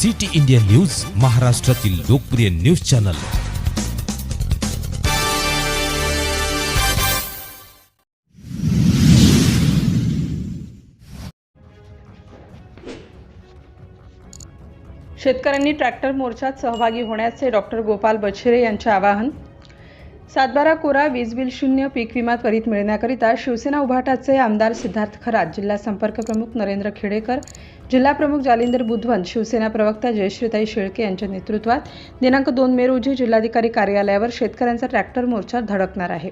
City India news, महाराष्ट्रातील लोकप्रिय news channel. शेतकऱ्यांनी ट्रॅक्टर मोर्चात सहभागी होण्याचे डॉक्टर गोपाल बछिरे यांचे आवाहन। सातबारा कोरा, वीज बिल शून्य, पीक विमा त्वरित मिळण्याकरिता शिवसेना उभाटाचे आमदार सिद्धार्थ खरात, जिल्हा संपर्क प्रमुख नरेंद्र खेडेकर, जिल्हा प्रमुख जालिंदर बुधवंत, शिवसेना प्रवक्ता जयश्रीताई शेळके यांच्या नेतृत्वात दिनांक 2 मे रोजी जिल्हाधिकारी कार्यालयावर शेतकऱ्यांचा ट्रॅक्टर मोर्चा धडकणार आहे।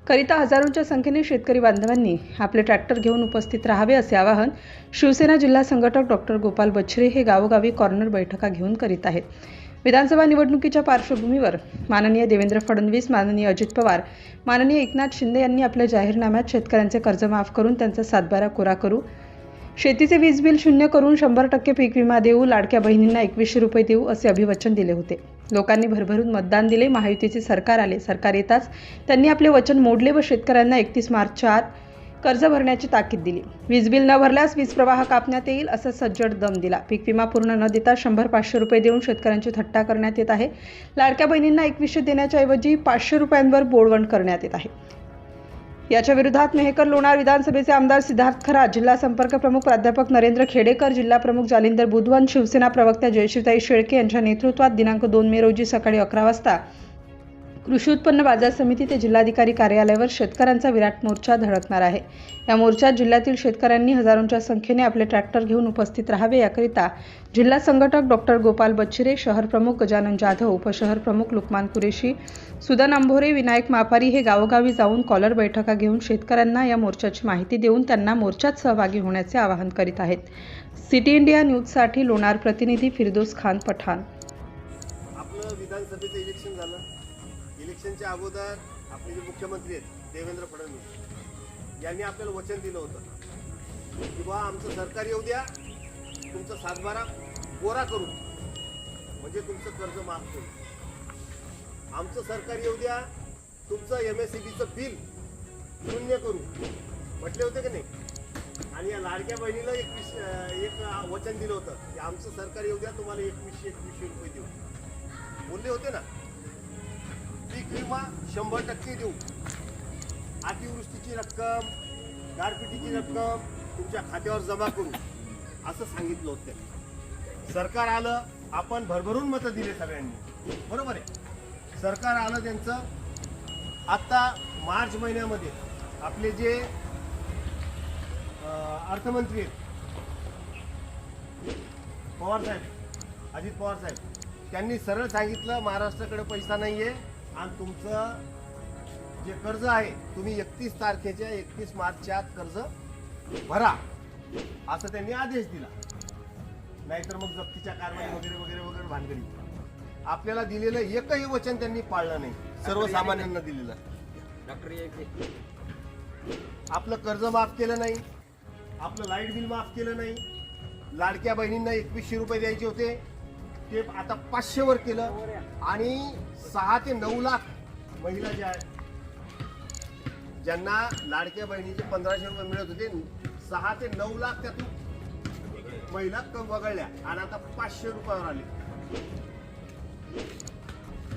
करिता हजारोंच्या संख्येने शेतकरी बांधवांनी आपले ट्रॅक्टर घेऊन उपस्थित राहावे असे आवाहन शिवसेना जिल्हा संघटक डॉक्टर गोपाल बछिरे हे गावोगावी कॉर्नर बैठका घेऊन करीत आहेत। विधानसभा निवडणुकीच्या पार्श्वभूमीवर माननीय देवेंद्र फडणवीस, माननीय अजित पवार, माननीय एकनाथ शिंदे यांनी आपल्या जाहीरनाम्यात शेतकऱ्यांचे कर्ज माफ करून त्यांचा सातबारा कोरा करू, शेतीचे वीज बिल शून्य करून 100% पीक विमा देऊ, लाडक्या बहिणींना 2100 रुपये देऊ असे अभिवचन दिले होते। लोकांनी भरभरून मतदान दिले, महायुतीचे सरकार आले। सरकार येताच त्यांनी आपले वचन मोडले व शेतकऱ्यांना 31 मार्चच्या आत कर्ज भरण्याची ताकीद दिली। वीज बिल न भरल्यास वीज प्रवाह कापण्यात येईल असा सज्जड दम दिला। पीक विमा पूर्ण न देता 100-500 रुपये देऊन शेतकऱ्यांची थट्टा करण्यात येत आहे। लाडक्या बहिणींना 2100 देण्याच्या ऐवजी 500 रुपयांवर बोळवण करण्यात येत आहे। याच्या विरोधात मेहकर लोणार विधानसभेचे आमदार सिद्धार्थ खरात, जिल्हा संपर्क प्रमुख प्राध्यापक नरेंद्र खेडेकर, जिल्हा प्रमुख जालिंदर बुधवंत, शिवसेना प्रवक्त्या जयश्रीताई शेळके यांच्या नेतृत्वात दिनांक 2 मे रोजी सकाळी 11 वाजता कृषी उत्पन्न बाजार समिती ते जिल्हाधिकारी कार्यालयावर शेतकऱ्यांचा विराट मोर्चा धडकणार आहे। या मोर्चात जिल्ह्यातील शेतकऱ्यांनी हजारोंच्या संख्येने आपले ट्रॅक्टर घेऊन उपस्थित राहावे, याकरिता जिल्हा संघटक डॉक्टर गोपाल बछिरे, शहर प्रमुख गजानन जाधव, उपशहर प्रमुख लुकमान कुरेशी, सुदन आंभोरे, विनायक मापारी हे गावोगावी जाऊन कॉलर बैठका घेऊन शेतकऱ्यांना या मोर्चाची माहिती देऊन त्यांना मोर्चात सहभागी होण्याचे आवाहन करीत आहेत। सिटी इंडिया न्यूजसाठी लोणार प्रतिनिधी फिरदोस खान पठाण। आपलं विधानसभेचं इलेक्शन झालं। इलेक्शनच्या अगोदर आपले जे मुख्यमंत्री आहेत देवेंद्र फडणवीस यांनी आपल्याला वचन दिलं होतं की बा आमचं सरकार येऊ द्या, तुमचं सातबारा कोरा करू, म्हणजे तुमचं कर्ज माफ करू। आमचं सरकार येऊ द्या, तुमचं MSEBचं बिल शून्य करू म्हटले होते की नाही। आणि या लाडक्या बहिणीला एक वचन दिलं होतं की आमचं सरकार येऊ द्या, तुम्हाला 2100 रुपये देऊ बोलले होते ना। पीक विमा 100% देऊ, अतिवृष्टीची रक्कम, गारपिटीची रक्कम तुमच्या खात्यावर जमा करू असं सांगितलं होतं। सरकार आलं, आपण भरभरून मतं दिले सगळ्यांनी, बरोबर आहे। सरकार आलं त्यांचं। आता मार्च महिन्यामध्ये आपले जे अर्थमंत्री आहेत पवार साहेब, अजित पवार साहेब, त्यांनी सरळ सांगितलं महाराष्ट्राकडे पैसा नाहीये आणि तुमचं जे कर्ज आहे तुम्ही 31 तारखेच्या 31 मार्चच्या आत कर्ज भरा असं त्यांनी आदेश दिला। नाहीतर मग जप्तीच्या कारवाई वगैरे वगैरे वगैरे भानगडी। आपल्याला दिलेलं एकही वचन त्यांनी पाळलं नाही, सर्वसामान्यांना दिलेलं। आपलं कर्ज माफ केलं नाही, आपलं लाईट बिल माफ केलं नाही, लाडक्या बहिणींना 2100 रुपये द्यायचे होते ते आता 500 वर केलं। आणि 6 ते 9 लाख महिला ज्या आहेत ज्यांना लाडक्या बहिणीचे 1500 रुपये मिळत होते, 6 ते 9 लाख त्यातून महिला वगळल्या आणि आता 500 रुपयावर आले।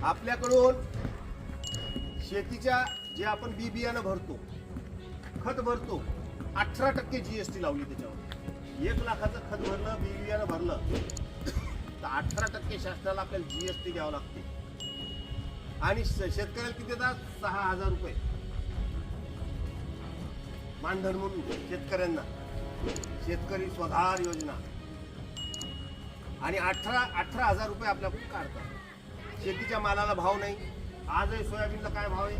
आपल्याकडून शेतीच्या जे आपण बियाणं भरतो, खत भरतो, 18% GST लावली त्याच्यावर। 1 लाखाचं खत भरलं, बियाणं भरलं तर 18% शासनाला आपल्याला GST द्यावं लागते। आणि शेतकऱ्याला किती देतात? 6000 रुपये मानधन म्हणून शेतकऱ्यांना, शेतकरी स्वधार योजना। आणि 18,000 रुपये आपल्याकडून काढतात। शेतीच्या मालाला भाव नाही। आजही सोयाबीनला काय भाव आहे?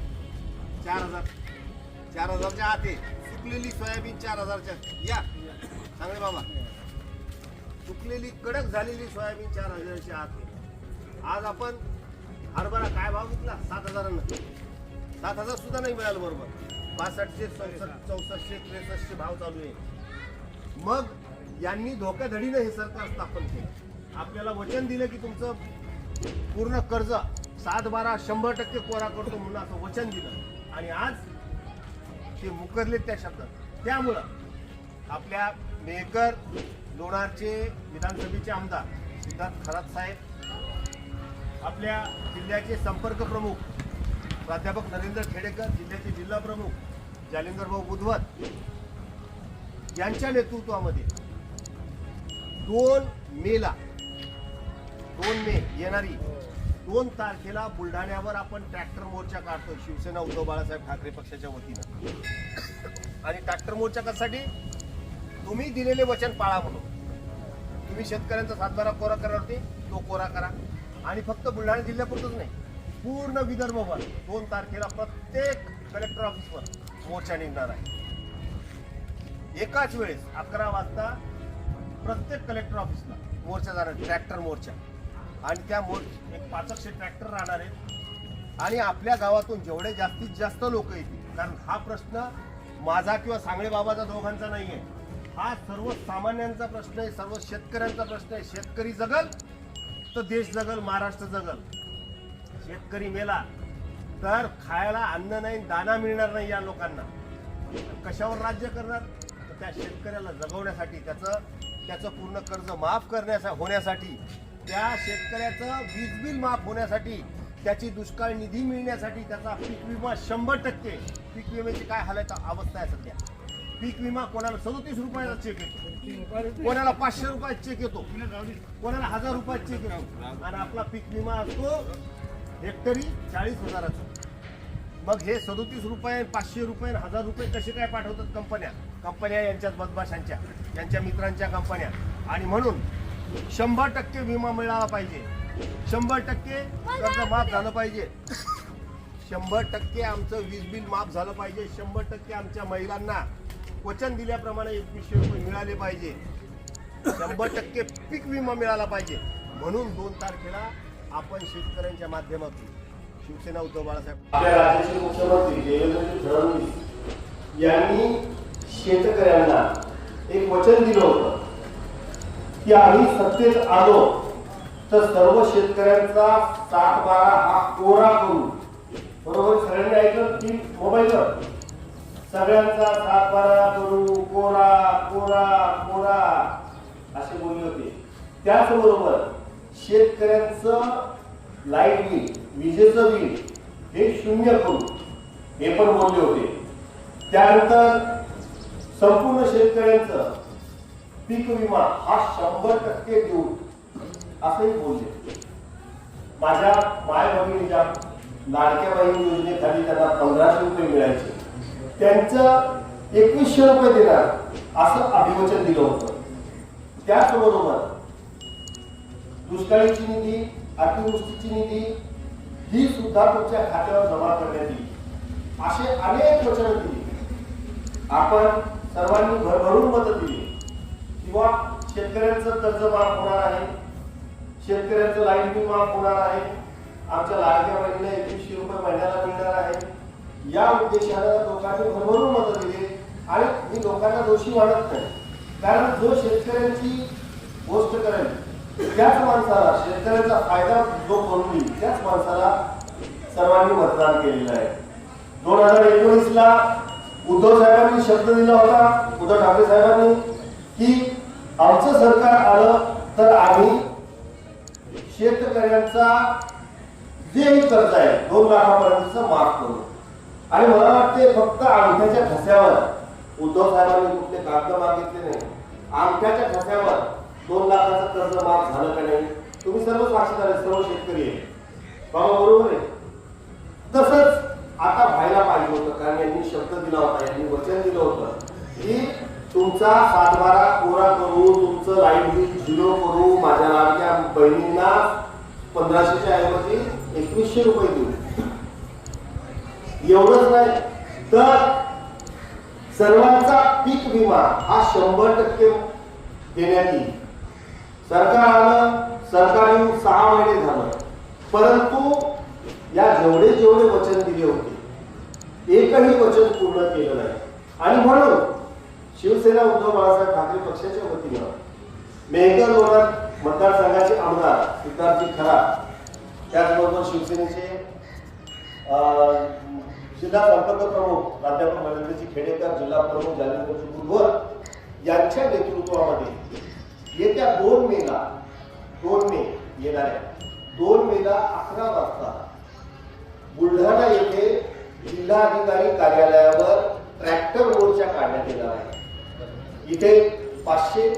4,000च्या आत आहे। सुकलेली सोयाबीन 4,000च्या या सांगले बाबा, सुकलेली कडक झालेली सोयाबीन 4,000च्या आत आहे। आज आपण हरभरा काय भाव विकला? 7,000. 7,000 सुद्धा नाही मिळालं, बरोबर 6500, 6400, 6300 भाव चालू आहे। मग यांनी धोकाधडीने हे सरकार स्थापन केलं। आपल्याला वचन दिलं की तुमचं पूर्ण कर्ज 7-12 100% कोरा करतो म्हणून असं वचन दिलं आणि आज ते मुकरले त्या शब्दात। त्यामुळं आपल्या मेकर लोणारचे विधानसभेचे आमदार सिद्धार्थ खरात साहेब, आपल्या जिल्ह्याचे संपर्क प्रमुख प्राध्यापक नरेंद्र खेडेकर, जिल्ह्याचे जिल्हा प्रमुख जालिंदर भाऊ बुधवत यांच्या नेतृत्वामध्ये 2 मे येणारी 2 तारखेला बुलढाण्यावर आपण ट्रॅक्टर मोर्चा काढतो शिवसेना उद्धव बाळासाहेब ठाकरे पक्षाच्या वतीनं. आणि ट्रॅक्टर मोर्चा कशासाठी? तुम्ही दिलेले वचन पाळा म्हणून. तुम्ही शेतकऱ्यांचा 7/12 कोरा करावरती तो कोरा करा. आणि फक्त बुलढाणा जिल्ह्यापुरतच नाही, पूर्ण विदर्भभर 2 तारखेला प्रत्येक कलेक्टर ऑफिसवर मोर्चा निघणार आहे. एकाच वेळेस 11 वाजता प्रत्येक कलेक्टर ऑफिसला मोर्चा जाणार, ट्रॅक्टर मोर्चा. आणि त्या एक 500 ट्रॅक्टर राहणार आहेत. आणि आपल्या गावातून जेवढे जास्तीत जास्त लोक येतील, कारण हा प्रश्न माझा किंवा सांगळे बाबाचा दोघांचा नाही आहे, हा सर्वसामान्यांचा प्रश्न आहे, सर्व शेतकऱ्यांचा प्रश्न आहे. शेतकरी जगल तर देश जगल, महाराष्ट्र जगल. शेतकरी मेला तर खायला अन्न नाही, दाना मिळणार नाही या लोकांना. कशावर राज्य करणार? तर त्या शेतकऱ्याला जगवण्यासाठी, त्याचं पूर्ण कर्ज माफ होण्यासाठी, त्या शेतकऱ्याचं वीज बिल माफ होण्यासाठी, त्याची दुष्काळ निधी मिळण्यासाठी, त्याचा पीक विमा 100%. पीक विम्याची काय हालत अवस्था आहे सध्या. पीक विमा कोणाला 37 रुपयाचा चेक येतो, कोणाला 500 रुपयाचा चेक येतो, कोणाला 1000 रुपयाचा चेक येतो. आणि आपला पीक विमा असतो हेक्टरी 40,000चा. मग हे 37 रुपये, 500 रुपये, 1000 रुपये कसे काय पाठवतात कंपन्या यांच्याच बदमाशांच्या, यांच्या मित्रांच्या कंपन्या. आणि म्हणून 100% विमा मिळाला पाहिजे, 100% कर्ज माफ झालं पाहिजे, 100% आमचं वीज बिल माफ झालं पाहिजे, 100% आमच्या महिलांना वचन दिल्याप्रमाणे 2100 रुपये मिळाले पाहिजे, 100% पीक विमा मिळाला पाहिजे. म्हणून 2 तारखेला आपण शेतकऱ्यांच्या माध्यमातून शिवसेना उद्धव बाळासाहेब, आपल्या राज्याचे मुख्यमंत्री देवेंद्र फडणवीस यांनी शेतकऱ्यांना एक वचन दिलं होतं की आम्ही सत्तेत आलो तर सर्व शेतकऱ्यांचा 7/12 हा कोरा करू. बरोबर, सगळ्यांनी ऐकलं की मोबाईलवर सगळ्यांचा 7/12 करू, कोरा कोरा कोरा असे बोलले होते. त्याचबरोबर शेतकऱ्यांचं लाईट बिल, विजेचं बिल हे 0 करू हे पण बोलले होते. त्यानंतर संपूर्ण शेतकऱ्यांचं पीक विमा हा 100% देऊ असंही बोलले. माझ्या माय भगिनीच्या लाडक्या बहीण योजनेखाली त्यांना 1500 रुपये मिळायचे, त्यांचं 2100 रुपये देणार असं अभिवचन दिलं होतं. त्याचबरोबर दुष्काळीची निधी, अतिवृष्टीची निधी ही सुद्धा तुमच्या खात्यावर जमा करण्यात येईल असे अनेक वचनं दिली. आपण सर्वांनी भरभरून मतं दिली किंवा शेतकऱ्यांचं कर्ज माफ होणार आहे, शेतकऱ्यांचं लाईट बिल माफ होणार आहे, आमच्या लाडक्या बहिणीला 2100 रुपये महिन्याला मिळणार आहे. या उद्देशानं लोकांनी भरभरून मतं दिली. आणि मी लोकांना दोषी मानत नाही, कारण जो शेतकऱ्यांची गोष्ट करेल त्याच माणसाला, शेतकऱ्यांचा फायदा जो करून देईल त्याच माणसाला सर्वांनी मतदान केलेलं आहे. 2019ला उद्धव साहेबांनी शब्द दिला होता, उद्धव ठाकरे साहेबांनी, की आमचं सरकार आलं तर आम्ही शेतकऱ्यांचा जे कर्ज आहे 2 लाखापर्यंतचं माफ करू. आणि मला वाटते फक्त अंगठ्याच्या ठस्यावर उद्धव साहेबांनी कुठले कागद मागितले नाही, अंगठ्याच्या ठस्यावर 2 लाखाचं कर्ज माफ झालं का नाही? तुम्ही सर्व साक्षीदार आहे, सर्व शेतकरी आहे बाबा, बरोबर आहे. तसंच आता व्हायला पाहिजे होतं, कारण यांनी शब्द दिला होता, यांनी वचन दिलं होतं की तुमचा 7/12 कोरा करू, तुमचं लाईट बिल 0 करू, माझ्या लाडक्या बहिणींना 1500च्या ऐवजी 2100 रुपये देऊ. एवढंच नाही तर सर्वांचा पीक विमा हा 100% देण्यात येईल. सरकार आलं, सरकार येऊन 6 महिने झालं, परंतु या जेवढे वचन दिले होते एकही वचन पूर्ण केलं नाही. आणि म्हणून शिवसेना उद्धव बाळासाहेब ठाकरे पक्षाच्या वतीनं मेहकर लोणार मतदारसंघाचे आमदार सिद्धार्थ खरात, त्याचबरोबर शिवसेनेचे जिल्हा संपर्क प्रमुख प्राध्यापक नरेंद्र खेडेकर, जिल्हा प्रमुख जालिंदर बुधवत यांच्या नेतृत्वामध्ये येत्या 2 मेला 2 मे येणाऱ्या 2 मेला 11 वाजता बुलढाणा येथे जिल्हाधिकारी कार्यालयावर ट्रॅक्टर मोर्चा काढण्यात येणार आहे. इथे 500